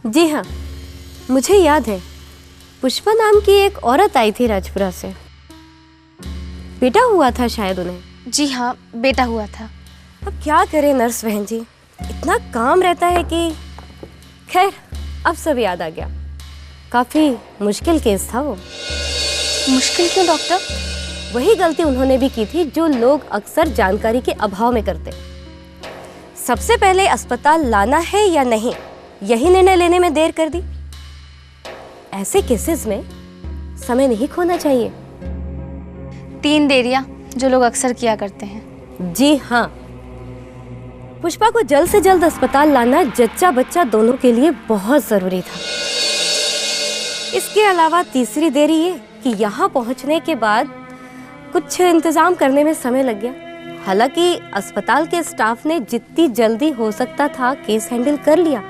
जी हाँ, मुझे याद है। पुष्पा नाम की एक औरत आई थी राजपुरा से। बेटा हुआ था शायद उन्हें। जी हाँ, बेटा हुआ था। अब क्या करें नर्स बहन जी, इतना काम रहता है कि खैर अब सब याद आ गया। काफी मुश्किल केस था वो। मुश्किल क्यों डॉक्टर? वही गलती उन्होंने भी की थी जो लोग अक्सर जानकारी के अभाव में करते। सबसे पहले अस्पताल लाना है या नहीं, यही निर्णय लेने में देर कर दी। ऐसे केसेस में समय नहीं खोना चाहिए। 3 देरियां जो लोग अक्सर किया करते हैं। जी हाँ, पुष्पा को जल्द से जल्द अस्पताल लाना जच्चा बच्चा दोनों के लिए बहुत जरूरी था। इसके अलावा तीसरी देरी ये कि यहाँ पहुँचने के बाद कुछ इंतजाम करने में समय लग गया। हालांकि अस्पताल के स्टाफ ने जितनी जल्दी हो सकता था केस हैंडल कर लिया,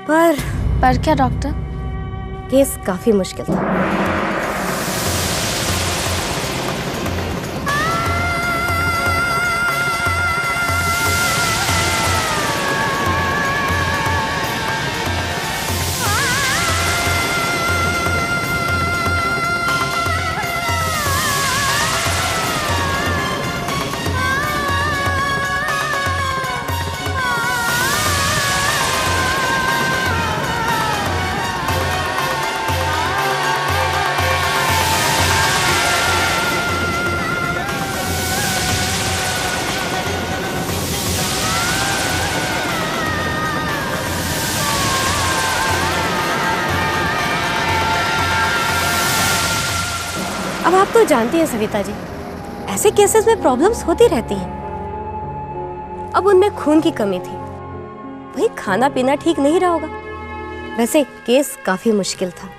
पर क्या डॉक्टर? केस काफी मुश्किल था। अब आप तो जानती हैं सविता जी, ऐसे केसेस में प्रॉब्लम्स होती रहती हैं। अब उनमें खून की कमी थी, वही खाना पीना ठीक नहीं रहा होगा। वैसे केस काफी मुश्किल था,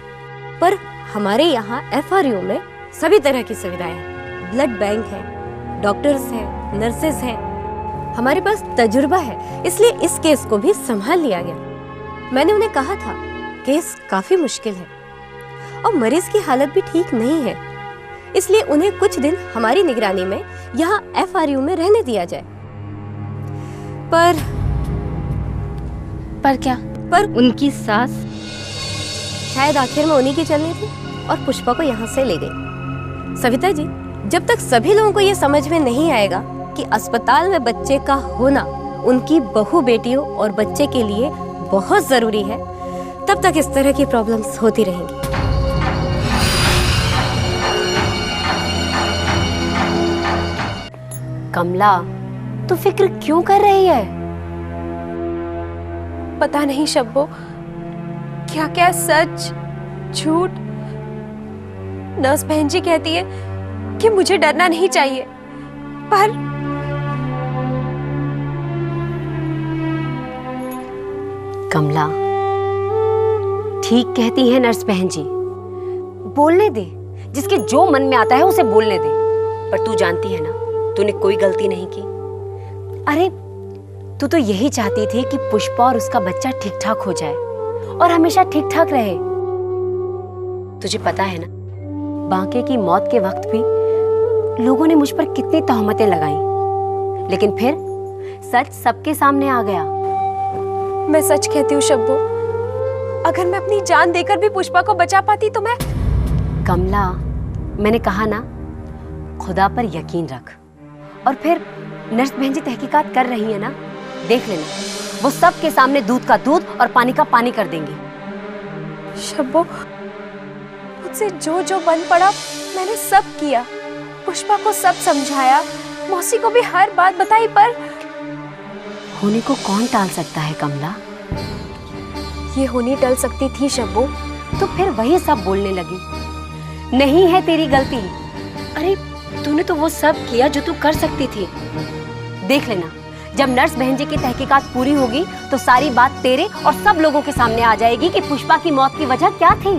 पर हमारे यहाँ FRU में सभी तरह की सुविधाएं हैं। ब्लड बैंक है, डॉक्टर्स हैं, नर्सेस हैं। हमारे पास तजुर्बा है, इसलिए इस केस को भी संभाल लिया गया। मैंने उन्हें कहा था केस काफी मुश्किल है और मरीज की हालत भी ठीक नहीं है, इसलिए उन्हें कुछ दिन हमारी निगरानी में यहाँ FRU में रहने दिया जाए। पर क्या? पर उनकी सास शायद आखिर में उन्हीं की चलनी थी और पुष्पा को यहाँ से ले गई। सविता जी, जब तक सभी लोगों को ये समझ में नहीं आएगा कि अस्पताल में बच्चे का होना उनकी बहू बेटियों और बच्चे के लिए बहुत जरूरी है, तब तक इस तरह की प्रॉब्लम्स होती रहेंगी। कमला, तू फिक्र क्यों कर रही है? पता नहीं शब्बो, क्या क्या सच झूठ। नर्स बहन जी कहती है कि मुझे डरना नहीं चाहिए, पर कमला, ठीक कहती है नर्स बहन जी। बोलने दे, जिसके जो मन में आता है उसे बोलने दे। पर तू जानती है ना, तूने कोई गलती नहीं की। अरे तू तो यही चाहती थी कि पुष्पा और उसका बच्चा ठीक ठाक हो जाए और हमेशा ठीक ठाक रहे। तुझे पता है ना, बांके की मौत के वक्त भी लोगों ने मुझ पर कितनी तहमतें लगाई, लेकिन फिर सच सबके सामने आ गया। मैं सच कहती हूँ शब्बो, अगर मैं अपनी जान देकर भी पुष्पा को बचा पाती तो मैं। कमला, मैंने कहा ना, खुदा पर यकीन रख। और फिर नर्स बहन जी तहकीकात कर रही है ना, देख लेना, वो सब के सामने दूध का दूध और पानी का पानी कर देंगी। शब्बो, मुझसे जो जो बन पड़ा मैंने सब किया। पुष्पा को सब समझाया, मौसी को भी हर बात बताई, पर होने को कौन टाल सकता है कमला? ये होनी टल सकती थी शब्बो। तो फिर वही सब बोलने लगी। नहीं है तेरी गलती। अरे तूने तो वो सब किया जो तू कर सकती थी। देख लेना, जब नर्स बहन जी की तहकीकात पूरी होगी तो सारी बात तेरे और सब लोगों के सामने आ जाएगी कि पुष्पा की मौत की वजह क्या थी।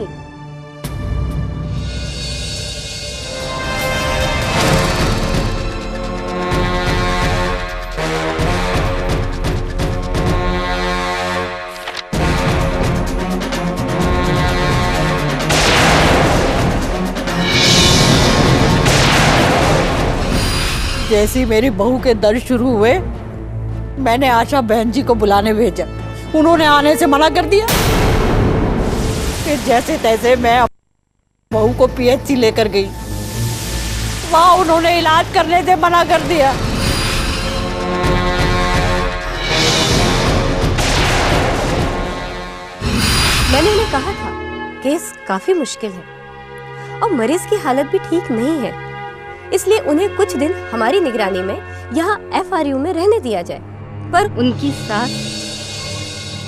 जैसी मेरी बहू के दर्द शुरू हुए, मैंने आशा बहन जी को बुलाने भेजा उन्होंने आने से मना कर दिया। फिर जैसे तैसे मैं बहू को पीएचसी लेकर गई, वहां उन्होंने इलाज करने से मना कर दिया। मैंने उन्हें कहा था केस काफी मुश्किल है और मरीज की हालत भी ठीक नहीं है, इसलिए उन्हें कुछ दिन हमारी निगरानी में यहाँ FRU में रहने दिया जाए। पर उनकी सास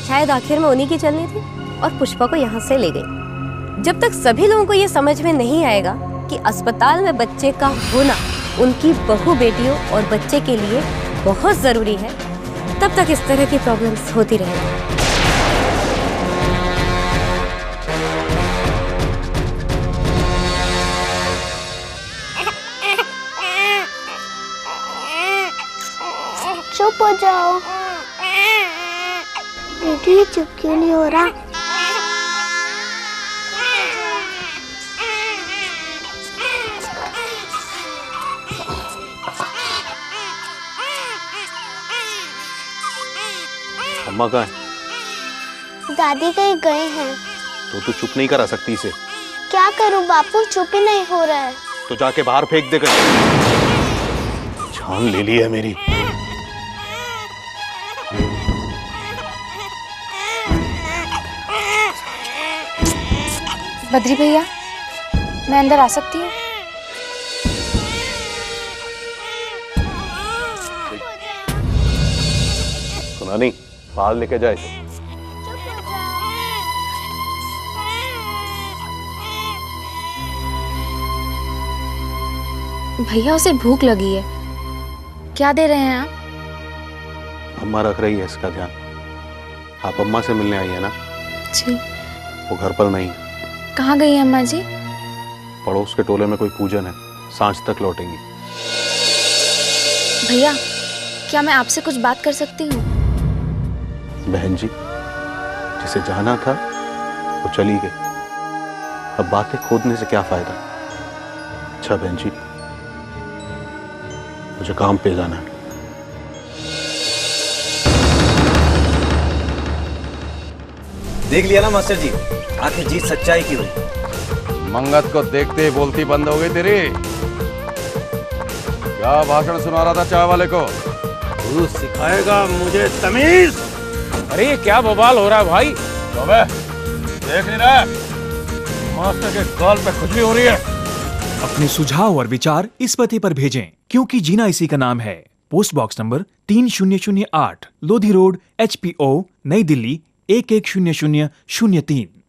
शायद आखिर में उन्हीं की चलनी थी और पुष्पा को यहाँ से ले गई। जब तक सभी लोगों को ये समझ में नहीं आएगा कि अस्पताल में बच्चे का होना उनकी बहू बेटियों और बच्चे के लिए बहुत जरूरी है, तब तक इस तरह की प्रॉब्लम्स होती रहेंगी। चुप हो जाओ बेटी, ये चुप क्यों नहीं हो रहा? अम्मा कहाँ है? दादी कहीं गए हैं। तो तू चुप नहीं करा सकती इसे? क्या करूं बापू, चुप ही नहीं हो रहा है। तो जाके बाहर फेंक दे कर। जान ले ली है मेरी। बद्री भैया, मैं अंदर आ सकती हूँ? सुना नहीं, बाहर लेके जाए। भैया, उसे भूख लगी है, क्या दे रहे हैं आप? अम्मा रख रही है इसका ध्यान। आप अम्मा से मिलने आई है ना? जी। वो घर पर नहीं। कहाँ गई है अम्मा जी? पड़ोस के टोले में कोई पूजन है, सांझ तक लौटेंगी। भैया, क्या मैं आपसे कुछ बात कर सकती हूँ? बहन जी, जिसे जाना था वो चली गई, अब बातें खोदने से क्या फायदा। अच्छा बहन जी, मुझे काम पे जाना है। देख लिया ना मास्टर जी, आखिर जीत सच्चाई की हुई। मंगत को देखते ही बोलती बंद हो गई तेरी। क्या भाषण सुना रहा था चाय वाले को? तू सिखाएगा मुझे तमीज? अरे ये क्या बवाल हो रहा है भाई? अबे देख नहीं रहा? मास्टर के गाल पे खुजली हो रही है। अपने सुझाव और विचार इस पते पर भेजें, क्योंकि जीना इसी का नाम है। Post box number 3008, Lodhi road, HPO, नई दिल्ली 110003।